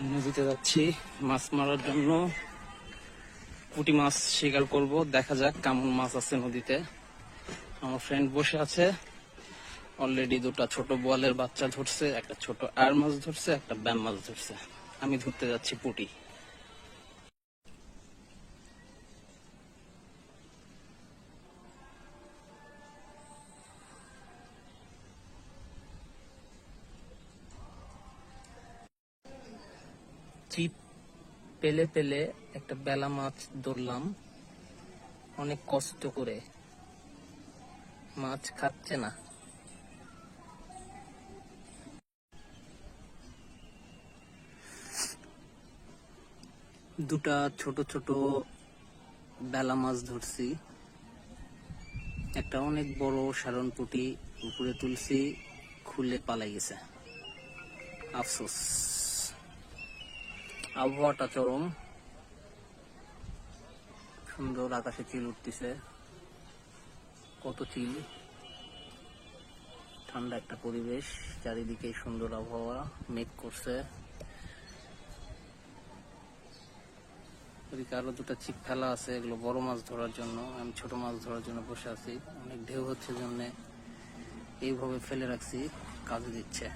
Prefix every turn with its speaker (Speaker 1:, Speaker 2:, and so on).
Speaker 1: নদীতে যাচ্ছি মাছ মারার জন্য। পুঁটি মাছ শিকার করব, দেখা যাক কেমন মাছ আছে নদীতে। আমার ফ্রেন্ড বসে আছে, অলরেডি দুটো ছোট বোয়ালের বাচ্চা ধরছে, একটা ছোট আর মাছ ধরছে, একটা ব্যাম মাছ ধরছে। আমি ধরতে যাচ্ছি পুঁটি। ছিপ পেলে পেলে একটা বেলা মাছ ধরলাম অনেক কষ্ট করে, মাছ খাচ্ছে না। দুটা ছোট ছোট বেলা মাছ ধরছি, একটা অনেক বড় সারন পুঁটি উপরে তুলছি, খুলে পালাই গেছে। আফসোস। আবহাওয়াটা চরম সুন্দর, আকাশে চিল উঠতেছে, কত চিল। ঠান্ডা একটা পরিবেশ, চারিদিকে সুন্দর আবহাওয়া, মেঘ করছে। ওদিকে আরো দুটা ছিপ ফেলা আছে, এগুলো বড় মাছ ধরার জন্য। আমি ছোট মাছ ধরার জন্য বসে আছি, অনেক ঢেউ হচ্ছে জন্য এইভাবে ফেলে রাখছি, কাজে দিচ্ছে।